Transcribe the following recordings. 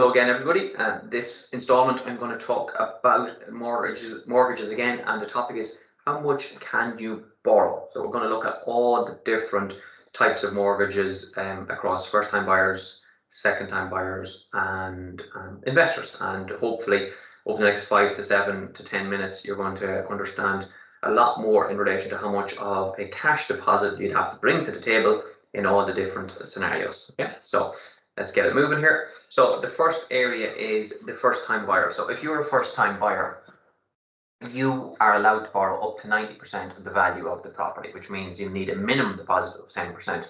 Hello again, everybody. This installment, I'm going to talk about mortgages again, and the topic is how much can you borrow? So we're going to look at all the different types of mortgages across first-time buyers, second-time buyers, and investors. And hopefully, over the next 5 to 7 to 10 minutes, you're going to understand a lot more in relation to how much of a cash deposit you'd have to bring to the table in all the different scenarios. Okay, so let's get it moving here. So the first area is the first-time buyer. So if you're a first-time buyer, you are allowed to borrow up to 90% of the value of the property, which means you need a minimum deposit of 10%.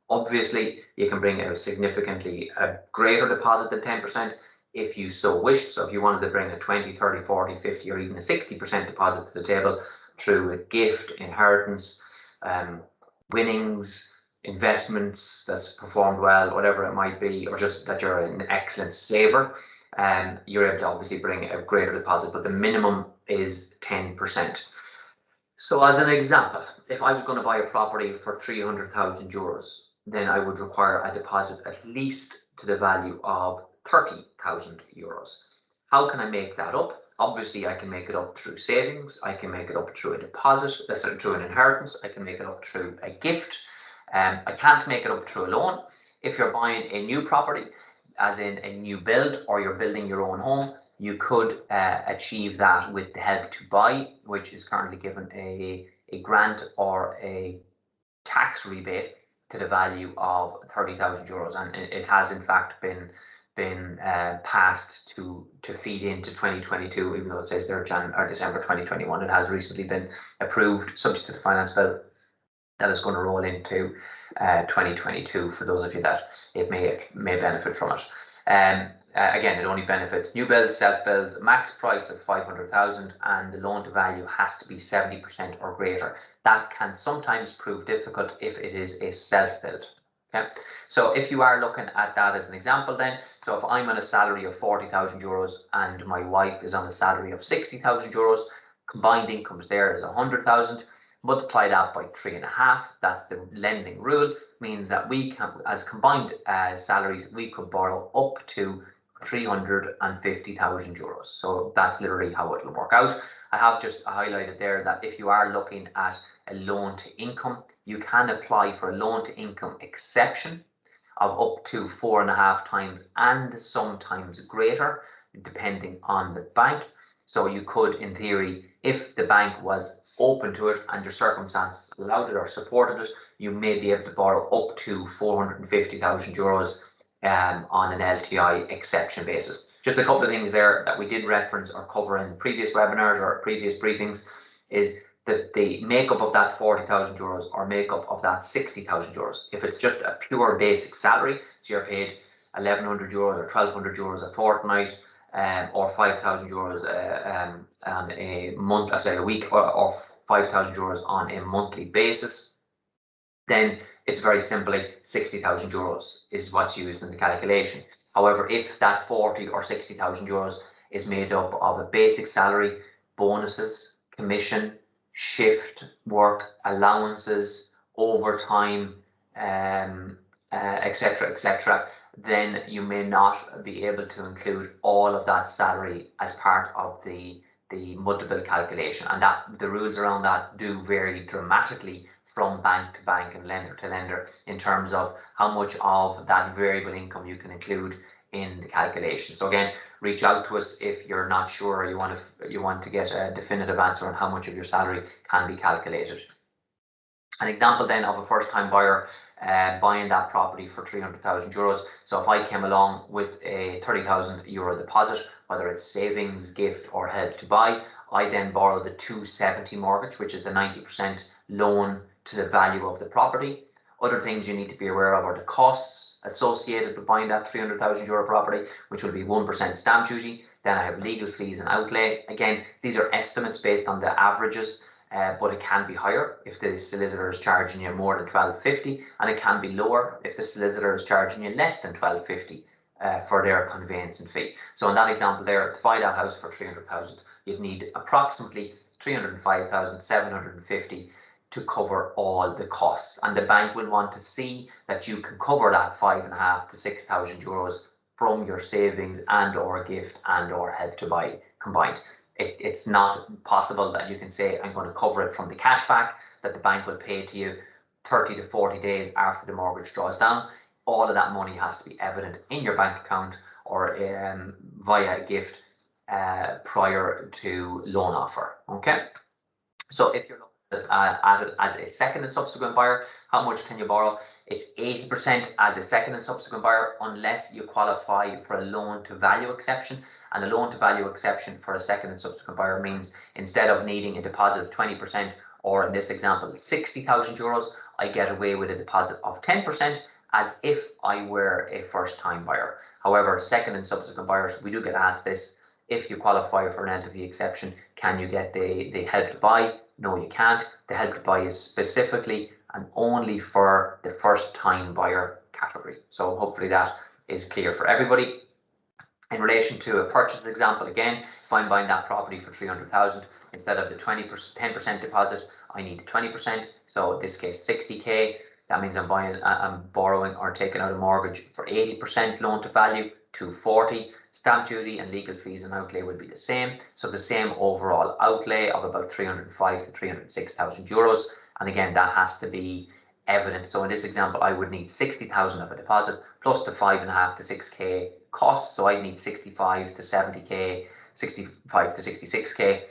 Obviously, you can bring a significantly greater deposit than 10% if you so wished. So if you wanted to bring a 20, 30, 40, 50, or even a 60% deposit to the table through a gift, inheritance, winnings, investments that's performed well, whatever it might be, or just that you're an excellent saver, you're able to obviously bring a greater deposit, but the minimum is 10%. So as an example, if I was going to buy a property for 300,000 euros, then I would require a deposit at least to the value of 30,000 euros. How can I make that up? Obviously, I can make it up through savings. I can make it up through a deposit, through an inheritance. I can make it up through a gift. I can't make it up through a loan. If you're buying a new property, as in a new build, or you're building your own home, you could achieve that with the Help to Buy, which is currently given a grant or a tax rebate to the value of 30,000 euros, and it has in fact been passed to feed into 2022, even though it says there December 2021. It has recently been approved, subject to the finance bill, that is going to roll into 2022 for those of you that it may benefit from it. Again, it only benefits new builds, self-builds, max price of 500,000, and the loan to value has to be 70% or greater. That can sometimes prove difficult if it is a self-build. Okay, so if you are looking at that as an example, then, so if I'm on a salary of 40,000 euros and my wife is on a salary of 60,000 euros, combined incomes there is 100,000. Multiply that by 3.5. That's the lending rule. Means that we can, as combined salaries, we could borrow up to 350,000 euros. So that's literally how it will work out. I have just highlighted there that if you are looking at a loan to income, you can apply for a loan to income exception of up to 4.5 times and sometimes greater, depending on the bank. So you could, in theory, if the bank was open to it and your circumstances allowed it or supported it, you may be able to borrow up to 450,000 euros on an LTI exception basis. Just a couple of things there that we did reference or cover in previous webinars or previous briefings is that the makeup of that 40,000 euros or makeup of that 60,000 euros. If it's just a pure basic salary, so you're paid 1,100 euros or 1,200 euros a fortnight, or 5,000 euros on a month, I say a week, or 5,000 euros on a monthly basis, then it's very simply 60,000 euros is what's used in the calculation. However, if that 40 or 60,000 euros is made up of a basic salary, bonuses, commission, shift work, allowances, overtime, etc., etc., then you may not be able to include all of that salary as part of the multiple calculation, and that the rules around that do vary dramatically from bank to bank and lender to lender in terms of how much of that variable income you can include in the calculation. So again, reach out to us if you're not sure or you want to get a definitive answer on how much of your salary can be calculated. An example then of a first-time buyer buying that property for 300,000 euros. So if I came along with a 30,000 euro deposit, whether it's savings, gift, or Help to Buy, I then borrow the 270 mortgage, which is the 90% loan to the value of the property. Other things you need to be aware of are the costs associated with buying that 300,000 euro property, which will be 1% stamp duty. Then I have legal fees and outlay. Again, these are estimates based on the averages. But it can be higher if the solicitor is charging you more than 1250, and it can be lower if the solicitor is charging you less than 1250 for their conveyancing fee. So in that example there, to buy that house for 300,000, you'd need approximately 305,750 to cover all the costs, and the bank will want to see that you can cover that 5.5 to 6,000 euros from your savings and or gift and or Help to Buy combined. It's not possible that you can say, I'm going to cover it from the cashback that the bank will pay to you 30 to 40 days after the mortgage draws down. All of that money has to be evident in your bank account or via a gift prior to loan offer. Okay, so if you're looking at it as a second and subsequent buyer, how much can you borrow? It's 80% as a second and subsequent buyer, unless you qualify for a loan to value exception. And a loan to value exception for a second and subsequent buyer means instead of needing a deposit of 20%, or in this example, 60,000 euros, I get away with a deposit of 10% as if I were a first time buyer. However, second and subsequent buyers, we do get asked this: if you qualify for an LTV exception, can you get the Help to Buy? No, you can't. The Help to Buy is specifically and only for the first time buyer category. So hopefully that is clear for everybody. In relation to a purchase example, again, if I'm buying that property for 300,000, instead of the 10% deposit, I need 20%. So in this case, 60k. That means I'm borrowing or taking out a mortgage for 80% loan to value, 240. Stamp duty and legal fees and outlay will be the same. So the same overall outlay of about 305 to 306,000 euros. And again, that has to be evident. So in this example, I would need 60,000 of a deposit plus the 5.5 to 6k costs. So I need 65 to 70k, 65 to 66k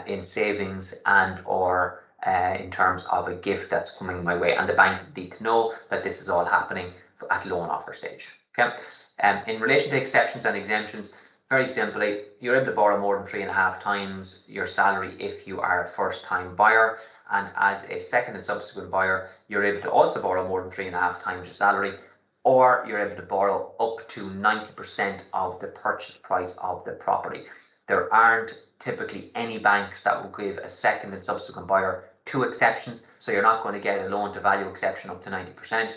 in savings and or in terms of a gift that's coming my way. And the bank need to know that this is all happening at loan offer stage. Okay. In relation to exceptions and exemptions, very simply, you're able to borrow more than 3.5 times your salary if you are a first-time buyer, and as a second and subsequent buyer, you're able to also borrow more than 3.5 times your salary, or you're able to borrow up to 90% of the purchase price of the property. There aren't typically any banks that will give a second and subsequent buyer 2 exceptions, so you're not going to get a loan to value exception up to 90%.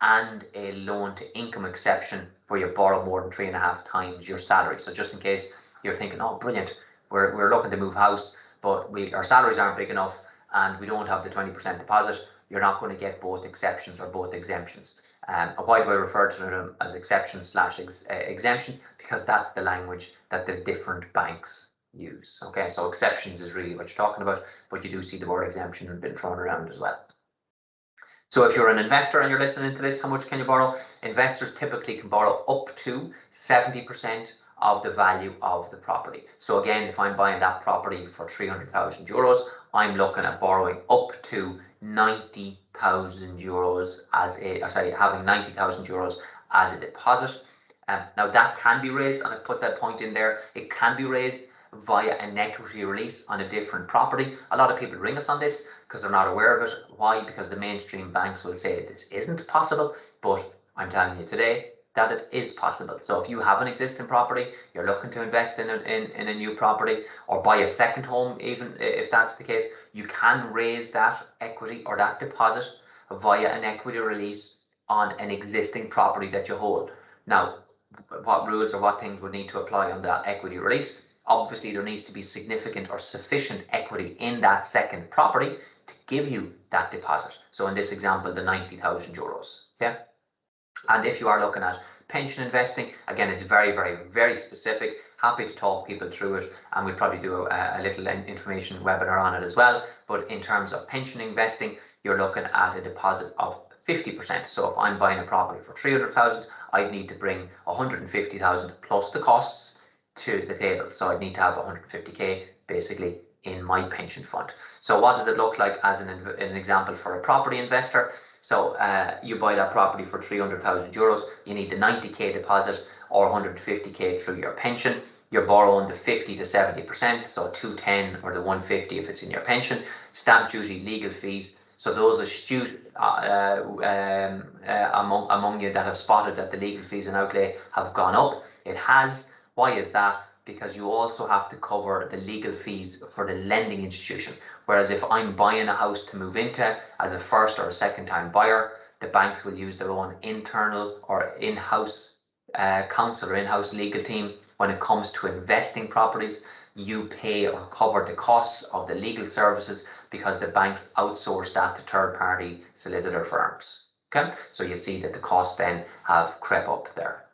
And a loan to income exception where you borrow more than 3.5 times your salary. So just in case you're thinking, oh, brilliant, we're looking to move house, but our salaries aren't big enough and we don't have the 20% deposit, you're not going to get both exceptions or both exemptions. Why do I refer to them as exceptions / exemptions? Because that's the language that the different banks use. Okay, so exceptions is really what you're talking about, but you do see the word exemption been thrown around as well. So if you're an investor and you're listening to this, how much can you borrow? Investors typically can borrow up to 70% of the value of the property. So again, if I'm buying that property for 300,000 euros, I'm looking at borrowing up to 90,000 euros having 90,000 euros as a deposit. Now that can be raised, and I've put that point in there, it can be raised via an equity release on a different property. A lot of people ring us on this because they're not aware of it. Why? Because the mainstream banks will say this isn't possible, but I'm telling you today that it is possible. So if you have an existing property, you're looking to invest in a new property or buy a second home, even if that's the case, you can raise that equity or that deposit via an equity release on an existing property that you hold. Now, what rules or what things would need to apply on that equity release? Obviously, there needs to be significant or sufficient equity in that second property to give you that deposit. So in this example, the 90,000 euros. Okay. And if you are looking at pension investing, again, it's very, very, very specific. Happy to talk people through it, and we'll probably do a little information webinar on it as well. But in terms of pension investing, you're looking at a deposit of 50%. So if I'm buying a property for 300,000, I'd need to bring 150,000 plus the costs to the table. So I'd need to have 150k basically in my pension fund. So what does it look like as an example for a property investor? So you buy that property for 300,000 euros, you need the 90k deposit or 150k through your pension. You're borrowing the 50 to 70%, so 210 or the 150 if it's in your pension. Stamp duty, legal fees. So those astute among you that have spotted that the legal fees and outlay have gone up, it has. Why is that? Because you also have to cover the legal fees for the lending institution. Whereas if I'm buying a house to move into as a first or a second time buyer, the banks will use their own internal or in-house counsel or in-house legal team. When it comes to investing properties, you pay or cover the costs of the legal services because the banks outsource that to third-party solicitor firms. Okay, so you see that the costs then have crept up there.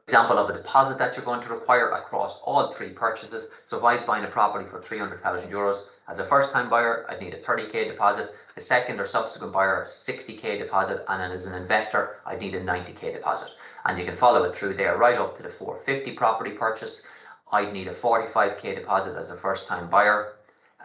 example of a deposit that you're going to require across all 3 purchases. So if I was buying a property for 300,000 euros, as a first time buyer, I'd need a 30k deposit, a second or subsequent buyer, 60k deposit, and then as an investor, I'd need a 90k deposit. And you can follow it through there right up to the 450 property purchase. I'd need a 45k deposit as a first time buyer,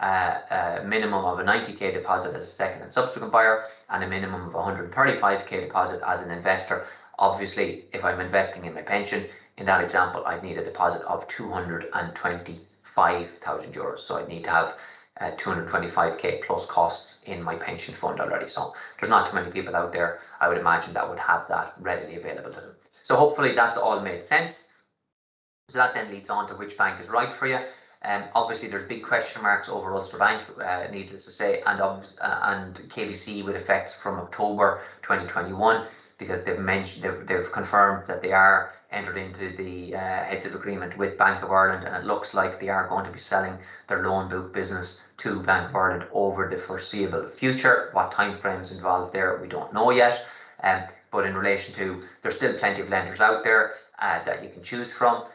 a minimum of a 90k deposit as a second and subsequent buyer, and a minimum of 135k deposit as an investor. Obviously, if I'm investing in my pension, in that example, I'd need a deposit of 225,000 euros. So I'd need to have 225k plus costs in my pension fund already. So there's not too many people out there, I would imagine, that would have that readily available to them. So hopefully that's all made sense. So that then leads on to which bank is right for you. Obviously, there's big question marks over Ulster Bank, needless to say, and KBC with effect from October 2021, because they've confirmed that they are entered into the heads of agreement with Bank of Ireland, and it looks like they are going to be selling their loan book business to Bank of Ireland over the foreseeable future. What timeframes involved there, we don't know yet. But in relation to, there's still plenty of lenders out there that you can choose from.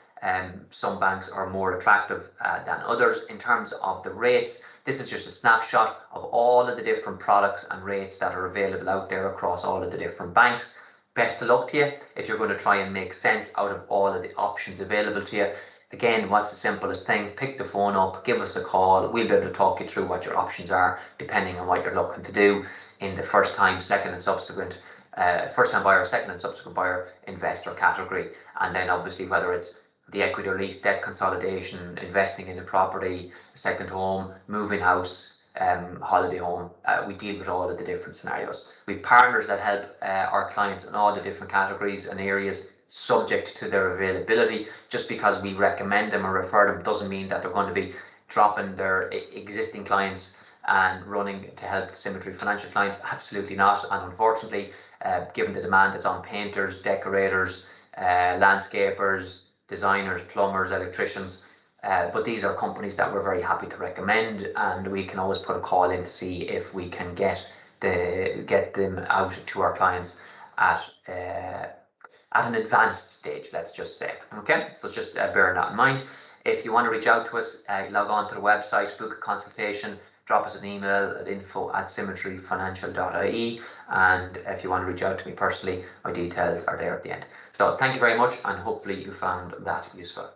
Some banks are more attractive than others. In terms of the rates, this is just a snapshot of all of the different products and rates that are available out there across all of the different banks. Best of luck to you if you're going to try and make sense out of all of the options available to you. Again, what's the simplest thing? Pick the phone up, give us a call. We'll be able to talk you through what your options are, depending on what you're looking to do in the first time, second and subsequent, first time buyer, second and subsequent buyer, investor category. And then obviously whether it's the equity release, debt consolidation, investing in a property, second home, moving house, holiday home. We deal with all of the different scenarios. We have partners that help our clients in all the different categories and areas, subject to their availability. Just because we recommend them or refer them doesn't mean that they're going to be dropping their existing clients and running to help Symmetry Financial clients. Absolutely not. And unfortunately, given the demand that's on painters, decorators, landscapers, designers, plumbers, electricians, but these are companies that we're very happy to recommend, and we can always put a call in to see if we can get them out to our clients at an advanced stage, let's just say. Okay, so just bear that in mind. If you want to reach out to us, log on to the website, book a consultation, drop us an email at info@symmetryfinancial.ie, and if you want to reach out to me personally, my details are there at the end. So thank you very much, and hopefully you found that useful.